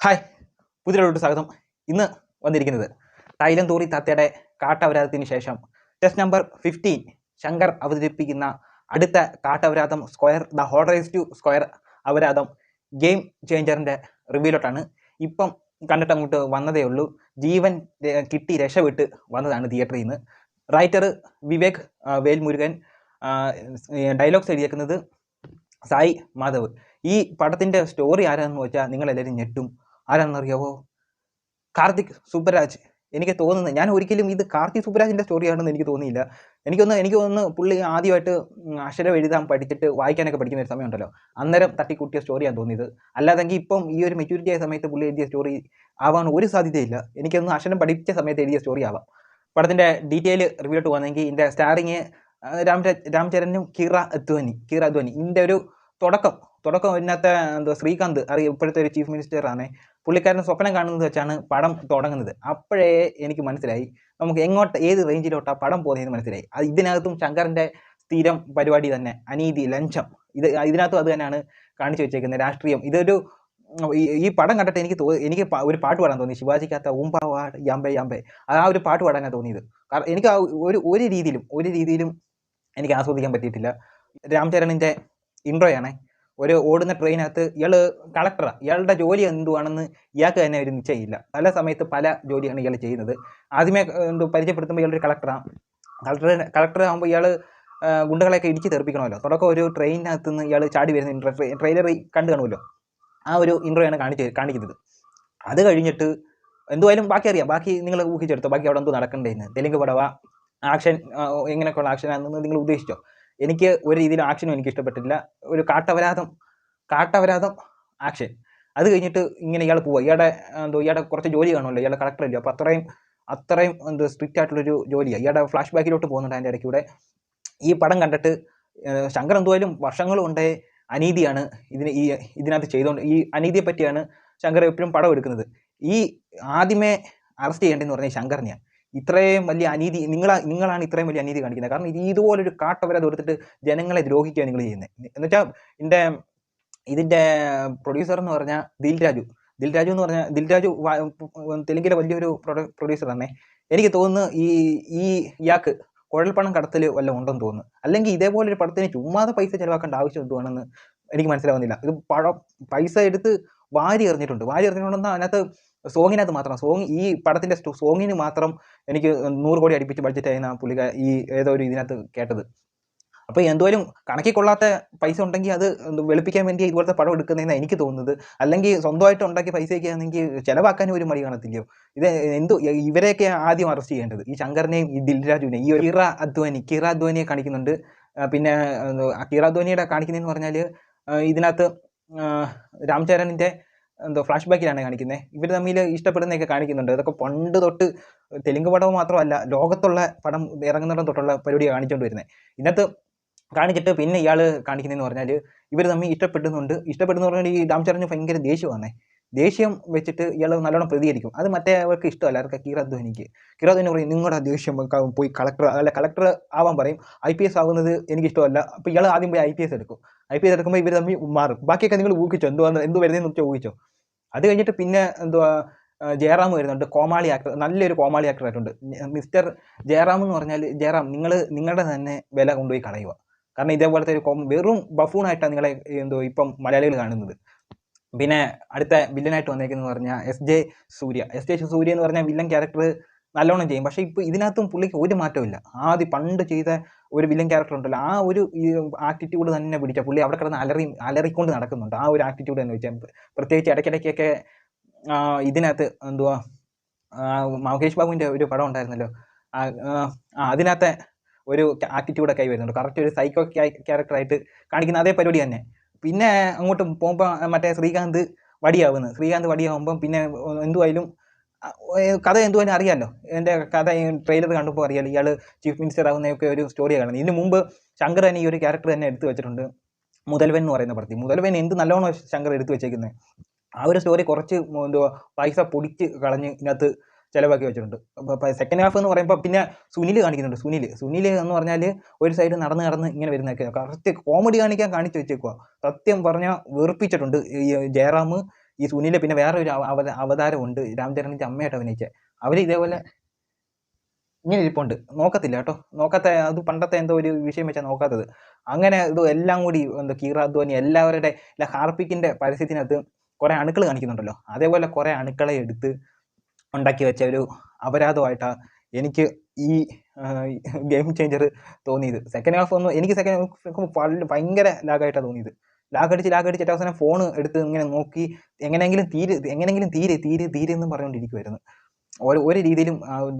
Hi, പുതിയൊരു സ്വാഗതം. ഇന്ന് വന്നിരിക്കുന്നത് തൈലം തൂറി തത്തയുടെ കാട്ടവരാതത്തിന് ശേഷം ടെസ്റ്റ് നമ്പർ 15 ശങ്കർ അവതരിപ്പിക്കുന്ന അടുത്ത കാട്ടവരാതം സ്ക്വയർ ദ ഹോട്ടറൈസ് ടു സ്ക്വയർ അവരാതം ഗെയിം ചേഞ്ചറിൻ്റെ റിവ്യൂലോട്ടാണ്. ഇപ്പം കണ്ടിട്ട് അങ്ങോട്ട് വന്നതേ ഉള്ളൂ. ജീവൻ കിട്ടി രക്ഷപ്പെട്ട് വന്നതാണ് തിയേറ്ററിൽ നിന്ന്. റൈറ്റർ വിവേക് വേൽമുരുകൻ, ഡയലോഗ്സ് എഴുതിയേക്കുന്നത് സായി മാധവ്. ഈ പടത്തിൻ്റെ സ്റ്റോറി ആരാണെന്ന് വെച്ചാൽ നിങ്ങളെല്ലാവരും ഞെട്ടും. ആരാണെന്നറിയാവോ? കാർത്തിക് സുബ്ബരാജ്. എനിക്ക് തോന്നുന്നത്, ഞാൻ ഒരിക്കലും ഇത് കാർത്തിക് സുബ്ബരാജിൻ്റെ സ്റ്റോറിയാണെന്ന് എനിക്ക് തോന്നിയില്ല. എനിക്ക് തോന്നുന്നു പുള്ളി ആദ്യമായിട്ട് അക്ഷരം എഴുതാൻ പഠിച്ചിട്ട് വായിക്കാനൊക്കെ പഠിക്കുന്ന ഒരു സമയമുണ്ടല്ലോ, അന്നേരം തട്ടിക്കൂട്ടിയ സ്റ്റോറിയാണ് തോന്നിയത്. അല്ലാതെങ്കിൽ ഇപ്പം ഈ ഒരു മെച്യൂരിറ്റി ആയ സമയത്ത് പുള്ളി എഴുതിയ സ്റ്റോറി ആവാൻ ഒരു സാധ്യതയില്ല. എനിക്കൊന്ന് അക്ഷരം പഠിച്ച സമയത്ത് എഴുതിയ സ്റ്റോറി ആവാം. പടത്തിൻ്റെ ഡീറ്റെയിൽ റിവ്യൂട്ട് പോകുന്നെങ്കിൽ ഇതിൻ്റെ സ്റ്റാറിങ് രാംചരനും കീറ അദ്വാനി. ഇതിൻ്റെ ഒരു തുടക്കം ഇതിനകത്ത് ശ്രീകാന്ത് ഇപ്പോഴത്തെ ഒരു ചീഫ് മിനിസ്റ്റർ ആണ്. പുള്ളിക്കാരൻ സ്വപ്നം കാണുന്നത് വെച്ചാണ് പടം തുടങ്ങുന്നത്. അപ്പോഴേ എനിക്ക് മനസ്സിലായി നമുക്ക് ഏത് റേഞ്ചിലോട്ടാണ് പടം പോകുന്നതെന്ന് മനസ്സിലായി. ഇതിനകത്തും ശങ്കറിൻ്റെ സ്ഥിരം പരിപാടി തന്നെ, അനീതി, ലഞ്ചം. ഇതിനകത്തും അത് തന്നെയാണ് കാണിച്ചു വെച്ചേക്കുന്നത്. രാഷ്ട്രീയം. ഈ പടം കണ്ടിട്ട് എനിക്ക് ഒരു പാട്ട് പാടാൻ തോന്നി. ശിവാജിക്കകത്ത ഊമ്പാവാ യാമ്പേ യാമ്പേ, ആ ഒരു പാട്ട് പാടാനാണ് തോന്നിയത്. കാരണം എനിക്ക് ഒരു രീതിയിലും എനിക്ക് ആസ്വദിക്കാൻ പറ്റിയിട്ടില്ല. രാംചരണിൻ്റെ ഇൻട്രോയാണ്. ഒരു ഓടുന്ന ട്രെയിനകത്ത് ഇയാൾ കളക്ടറാണ്. ഇയാളുടെ ജോലി എന്തുവാണെന്ന് ഇയാൾക്ക് തന്നെ ഒരു നിശ്ചയമില്ല. പല സമയത്ത് പല ജോലിയാണ് ഇയാൾ ചെയ്യുന്നത്. ആദ്യമേ പരിചയപ്പെടുത്തുമ്പോൾ ഇയാളൊരു കളക്ടറാണ്. കളക്ടർ ആകുമ്പോൾ ഇയാൾ ഗുണ്ടകളെയൊക്കെ ഇടിച്ച് തെറിപ്പിക്കണമല്ലോ. തുടക്കം ഒരു ട്രെയിനകത്ത് നിന്ന് ഇയാൾ ചാടി വരുന്ന ട്രെയിലർ കണ്ടു കാണുമല്ലോ, ആ ഒരു ഇൻട്രോയാണ് കാണിക്കുന്നത്. അത് കഴിഞ്ഞിട്ട് എന്തുവായാലും ബാക്കി അറിയാം. ബാക്കി നിങ്ങൾ ഊഹിച്ചെടുത്തോ, ബാക്കി അവിടെ എന്തോ നടക്കണ്ടേന്ന്. തെലുങ്ക് പടവ, ആക്ഷൻ, എങ്ങനെയൊക്കെയുള്ള ആക്ഷനാണെന്ന് നിങ്ങൾ ഉദ്ദേശിച്ചോ? എനിക്ക് ഒരു രീതിയിലും ആക്ഷനും എനിക്ക് ഇഷ്ടപ്പെട്ടില്ല. ഒരു കാട്ടവരാതം ആക്ഷൻ. അത് കഴിഞ്ഞിട്ട് ഇങ്ങനെ ഇയാൾ പോവുക. ഇയാളുടെ കുറച്ച് ജോലി കാണുമല്ലോ, ഇയാളുടെ കളക്ടറല്ലോ. അപ്പോൾ അത്രയും സ്ട്രിക്റ്റ് ആയിട്ടുള്ളൊരു ജോലിയാണ്. ഇയാളുടെ ഫ്ലാഷ് ബാക്കിലോട്ട് പോകുന്നുണ്ട്. അതിൻ്റെ ഇടയ്ക്കൂടെ ഈ പടം കണ്ടിട്ട് ശങ്കർ എന്തുവായാലും വർഷങ്ങൾ കൊണ്ടേ അനീതിയാണ് ഇതിനകത്ത് ചെയ്തുകൊണ്ട്, ഈ അനീതിയെ പറ്റിയാണ് ശങ്കർ എപ്പോഴും പടം എടുക്കുന്നത്. ഈ ആദ്യമേ അറസ്റ്റ് ചെയ്യേണ്ടതെന്ന് പറഞ്ഞാൽ ശങ്കറിനെയാണ്. ഇത്രയും വലിയ അനീതി നിങ്ങളാണ് ഇത്രയും വലിയ അനീതി കാണിക്കുന്നത്. കാരണം ഇതുപോലൊരു കാട്ടവരാതം എടുത്തിട്ട് ജനങ്ങളെ ദ്രോഹിക്കുകയാണ് നിങ്ങൾ ചെയ്യുന്നത്. എന്നുവെച്ചാൽ ഇതിൻ്റെ പ്രൊഡ്യൂസർ എന്ന് പറഞ്ഞാൽ ദിൽരാജു എന്ന് പറഞ്ഞാൽ ദിൽരാജു തെലുങ്കിലെ വലിയൊരു പ്രൊഡ്യൂസർ തന്നെ. എനിക്ക് തോന്നുന്നു ഇയാൾക്ക് കുഴൽപ്പണം കടത്തൽ വല്ലതും ഉണ്ടെന്ന് തോന്നുന്നു. അല്ലെങ്കിൽ ഇതേപോലൊരു പടത്തിന് ചുമ്മാതെ പൈസ ചിലവാക്കേണ്ട ആവശ്യം എന്തുവാണെന്ന് എനിക്ക് മനസ്സിലാവുന്നില്ല. ഇത് പൈസ എടുത്ത് വാരി എറിഞ്ഞിട്ടുണ്ടെന്ന് അതിനകത്ത് സോങ്ങിനകത്ത് മാത്രം ഈ പടത്തിൻ്റെ സോങ്ങിന് മാത്രം എനിക്ക് 100 കോടി അടുപ്പിച്ച് ബഡ്ജറ്റായിരുന്നു ഏതോ ഒരു ഇതിനകത്ത് കേട്ടത്. അപ്പോൾ എന്തുവായാലും കണക്കിൽ കൊള്ളാത്ത പൈസ ഉണ്ടെങ്കിൽ അത് വെളുപ്പിക്കാൻ വേണ്ടി ഇതുപോലത്തെ പടം എടുക്കുന്നതെന്നാണ് എനിക്ക് തോന്നുന്നത്. അല്ലെങ്കിൽ സ്വന്തമായിട്ട് ഉണ്ടാക്കിയ പൈസയൊക്കെ ആണെങ്കിൽ ചിലവാക്കാനും ഒരു മടി കാണത്തില്ലയോ? ഇവരെയൊക്കെ ആദ്യം അറസ്റ്റ് ചെയ്യേണ്ടത്, ഈ ശങ്കറിനെയും ഈ ദിൽരാജുവിനെയും. ഈ കീറ അദ്വാനിയെ കാണിക്കുന്നുണ്ട്. പിന്നെ കീറ അദ്വാനിയുടെ കാണിക്കുന്നതെന്ന് പറഞ്ഞാൽ ഇതിനകത്ത് രാംചരണിൻ്റെ ഫ്ലാഷ് ബാക്കിലാണ് കാണിക്കുന്നത്. ഇവർ തമ്മിൽ ഇഷ്ടപ്പെടുന്നതൊക്കെ കാണിക്കുന്നുണ്ട്. അതൊക്കെ പണ്ട് തൊട്ട് തെലുങ്ക് പടം മാത്രമല്ല, ലോകത്തുള്ള പടം ഇറങ്ങുന്നിടം തൊട്ടുള്ള പരിപാടിയാണ് കാണിച്ചുകൊണ്ട് വരുന്നത്. ഇതിനകത്ത് കാണിച്ചിട്ട് പിന്നെ ഇയാൾ കാണിക്കുന്നതെന്ന് പറഞ്ഞാൽ ഇവർ തമ്മിൽ ഇഷ്ടപ്പെടുന്നു പറഞ്ഞാൽ ഈ രാംചരണിന് ഭയങ്കര ദേഷ്യമാണ്. ദേഷ്യം വെച്ചിട്ട് ഇയാൾ നല്ലോണം പ്രതികരിക്കും. അത് അവർക്ക് ഇഷ്ടമല്ല. അവർക്ക് കീറ അദ്വാനി പറയും, നിങ്ങളുടെ ദേഷ്യം പോയി കളക്ടർ ആവാൻ പറയും. IPS ആവുന്നത് എനിക്കിഷ്ടമല്ല. അപ്പോൾ ഇയാൾ ആദ്യം പോയി IPS എടുക്കുമ്പോൾ ഇവർ തമ്മിൽ മാറും. ബാക്കിയൊക്കെ നിങ്ങൾ ഊഹിച്ചോ, എന്ത് വരുന്നതെന്ന് വെച്ചാൽ ഊഹിച്ചോ. അത് കഴിഞ്ഞിട്ട് പിന്നെ ജയറാം വരുന്നുണ്ട്. കോമാളി ആക്ടർ, നല്ലൊരു കോമാളി ആക്ടർ ആയിട്ടുണ്ട്. മിസ്റ്റർ ജയറാം എന്ന് പറഞ്ഞാൽ, ജയറാം നിങ്ങളുടെ തന്നെ വില കൊണ്ടുപോയി കളയുക. കാരണം ഇതേപോലത്തെ ഒരു വെറും ബഫൂണായിട്ടാണ് നിങ്ങളെ ഇപ്പം മലയാളികൾ കാണുന്നത്. പിന്നെ അടുത്ത വില്ലനായിട്ട് വന്നേക്കെന്ന് പറഞ്ഞാൽ SJ സൂര്യ എന്ന് പറഞ്ഞാൽ വില്ലൻ ക്യാരക്ടർ നല്ലോണം ചെയ്യും. പക്ഷേ ഇപ്പോൾ ഇതിനകത്തും പുള്ളിക്ക് ഒരു മാറ്റമില്ല. പണ്ട് ചെയ്ത ഒരു വില്ലൻ ക്യാരക്ടർ ഉണ്ടല്ലോ, ആ ഒരു ആറ്റിറ്റ്യൂഡ് തന്നെ പിടിച്ച പുള്ളി അവിടെ കിടന്ന് അലറിക്കൊണ്ട് നടക്കുന്നുണ്ട്. ആ ഒരു ആറ്റിറ്റ്യൂഡ് തന്നെ വെച്ചാൽ, പ്രത്യേകിച്ച് ഇടയ്ക്കിടയ്ക്കൊക്കെ ഇതിനകത്ത് മഹേഷ് ബാബുവിൻ്റെ ഒരു പടം ഉണ്ടായിരുന്നല്ലോ, അതിനകത്തെ ഒരു ആറ്റിറ്റ്യൂഡൊക്കെ ആയി വരുന്നുണ്ട്. കറക്റ്റ് ഒരു സൈക്കോ ക്യാരക്ടറായിട്ട് കാണിക്കുന്ന അതേ പരിപാടി തന്നെ. പിന്നെ അങ്ങോട്ട് പോകുമ്പോൾ മറ്റേ ശ്രീകാന്ത് വടിയാവുമ്പം പിന്നെ എന്തുവായാലും കഥ എന്തുവായാലും അറിയാമല്ലോ. എൻ്റെ കഥ ട്രെയിലർ കണ്ടപ്പോൾ അറിയാമല്ലോ, ഇയാൾ ചീഫ് മിനിസ്റ്റർ ആവുന്നതൊക്കെ ഒരു സ്റ്റോറിയാണ് കാണുന്നത്. ഇതിന് മുമ്പ് ശങ്കർ തന്നെ ഈ ഒരു ക്യാരക്ടർ തന്നെ എടുത്തു വെച്ചിട്ടുണ്ട്, മുതൽവൻ എന്ന് പറയുന്ന പടത്തിൽ. മുതൽവൻ എന്ത് നല്ലോണം ശങ്കർ എടുത്തു വെച്ചേക്കുന്നത്. ആ ഒരു സ്റ്റോറി കുറച്ച് പൈസ പൊടിച്ച് കളഞ്ഞ് ഇതിനകത്ത് ചിലവാക്കി വെച്ചിട്ടുണ്ട്. സെക്കൻഡ് ഹാഫ് എന്ന് പറയുമ്പോൾ പിന്നെ സുനിൽ കാണിക്കുന്നുണ്ട്. സുനിൽ എന്ന് പറഞ്ഞാൽ ഒരു സൈഡ് നടന്ന് ഇങ്ങനെ വരുന്നതൊക്കെ കറക്റ്റ് കോമഡി കാണിച്ചു വെച്ചേക്കുക. സത്യം പറഞ്ഞാൽ വെറുപ്പിച്ചിട്ടുണ്ട് ഈ ജയറാം. ഈ സുനിൽ പിന്നെ വേറെ ഒരു അവതാരമുണ്ട്, രാംചരണിൻ്റെ അമ്മയായിട്ട് അഭിനയിച്ച, അവർ ഇതേപോലെ ഇങ്ങനെ ഇരിപ്പുണ്ട്. നോക്കത്തില്ല കേട്ടോ, നോക്കാത്ത, അത് പണ്ടത്തെ എന്തോ ഒരു വിഷയം വെച്ചാൽ നോക്കാത്തത്. അങ്ങനെ ഇത് എല്ലാം കൂടി എന്തോ കീറ അദ്വാനി എല്ലാവരുടെ ഹാർപ്പിക്കിൻ്റെ പരസ്യത്തിനകത്ത് കുറേ അണുക്കൾ കാണിക്കുന്നുണ്ടല്ലോ, അതേപോലെ കുറേ അണുക്കളെ എടുത്ത് ഉണ്ടാക്കി വെച്ച ഒരു അപരാധമായിട്ടാണ് എനിക്ക് ഈ ഗെയിം ചേഞ്ചർ തോന്നിയത്. സെക്കൻഡ് ഹാഫ് ഒന്നും എനിക്ക് സെക്കൻഡ് ഹാഫ് ഭയങ്കര ലാഗായിട്ടാണ് തോന്നിയത്. ലാഗടിച്ചിട്ട് അവസാനം ഫോൺ എടുത്ത് ഇങ്ങനെ നോക്കി എങ്ങനെയെങ്കിലും തീരെ എന്നും പറഞ്ഞുകൊണ്ടിരിക്കുമായിരുന്നു. ഒരു രീതിയിലും.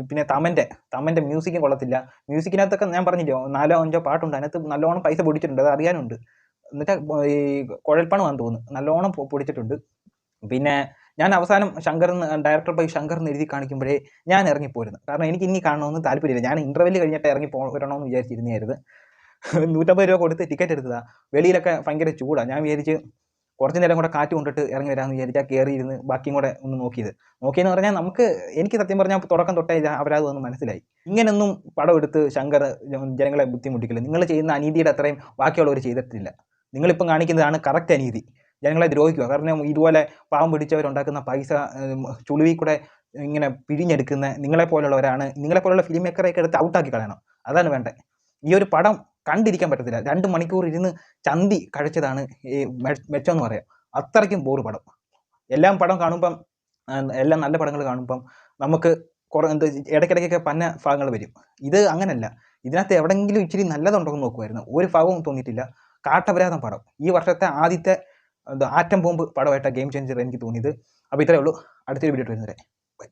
പിന്നെ തമൻ്റെ മ്യൂസിക്കും കൊള്ളത്തില്ല. മ്യൂസിക്കിനകത്തൊക്കെ ഞാൻ പറഞ്ഞില്ലോ 4-5 പാട്ടുണ്ട്, അതിനകത്ത് നല്ലോണം പൈസ പൊടിച്ചിട്ടുണ്ട്, അത് അറിയാനുണ്ട്. എന്നിട്ട് ഈ കുഴൽപ്പണമാണെന്ന് തോന്നുന്നു, നല്ലോണം പൊടിച്ചിട്ടുണ്ട്. പിന്നെ ഞാൻ അവസാനം ഡയറക്ടർ ബൈ ശങ്കർ എന്ന് എഴുതി കാണിക്കുമ്പോഴേ ഞാൻ ഇറങ്ങിപ്പോയിരുന്നു. കാരണം എനിക്ക് ഇനി കാണണമെന്ന് താല്പര്യമില്ല. ഞാൻ ഇൻ്റർവെല് കഴിഞ്ഞിട്ട് ഇറങ്ങി പോരണമെന്ന് വിചാരിച്ചിരുന്നായിരുന്നു. 150 രൂപ കൊടുത്ത് ടിക്കറ്റ് എടുത്തതാണ്. വെളിയിലൊക്കെ ഭയങ്കര ചൂടാണ്. ഞാൻ വിചാരിച്ച് കുറച്ച് നേരം കൂടെ കാറ്റ് കൊണ്ടിട്ട് ഇറങ്ങി വരാമെന്ന് വിചാരിച്ചാൽ കയറിയിരുന്ന് ബാക്കിയും കൂടെ ഒന്ന് നോക്കിയെന്ന് പറഞ്ഞാൽ എനിക്ക് സത്യം പറഞ്ഞാൽ തുടക്കം തൊട്ടേ അവരതൊന്നും മനസ്സിലായി. ഇങ്ങനൊന്നും പടം എടുത്ത് ശങ്കർ ജനങ്ങളെ ബുദ്ധിമുട്ടിക്കില്ല. നിങ്ങൾ ചെയ്യുന്ന അനീതിയുടെ അത്രയും ബാക്കിയുള്ളവർ ചെയ്തിട്ടില്ല. നിങ്ങളിപ്പം കാണിക്കുന്നതാണ് കറക്റ്റ് അനീതി, ജനങ്ങളെ ദ്രോഹിക്കുക. കാരണം ഇതുപോലെ പാവം പിടിച്ചവരുണ്ടാക്കുന്ന പൈസ ചുളിവിൽ കൂടെ ഇങ്ങനെ പിഴിഞ്ഞെടുക്കുന്ന നിങ്ങളെപ്പോലുള്ള ഫിലിം മേക്കറൊക്കെ എടുത്ത് ഔട്ടാക്കി കളയണം. അതാണ് വേണ്ടത്. ഈ ഒരു പടം കണ്ടിരിക്കാൻ പറ്റത്തില്ല. 2 മണിക്കൂർ ഇരുന്ന് ചന്തി കഴിച്ചതാണ് ഈ മെച്ചമെന്ന് പറയാം. അത്രയ്ക്കും ബോറ് പടം. എല്ലാം നല്ല പടങ്ങൾ കാണുമ്പം നമുക്ക് ഇടയ്ക്കിടയ്ക്കൊക്കെ പന്ന ഭാഗങ്ങൾ വരും. ഇത് അങ്ങനല്ല. ഇതിനകത്ത് എവിടെയെങ്കിലും ഇച്ചിരി നല്ലതുണ്ടോ എന്ന് നോക്കുമായിരുന്നു. ഒരു ഭാഗവും തോന്നിയിട്ടില്ല. കാട്ടപരാധം പടം ഈ വർഷത്തെ ആദ്യത്തെ ആറ്റം ബോംബ് പടമായിട്ടാണ് ഗെയിം ചേഞ്ചർ എനിക്ക് തോന്നിയത്. അപ്പോൾ ഇത്രയേ ഉള്ളൂ. അടുത്തൊരു വീഡിയോ വരുന്നവരെ ബൈ.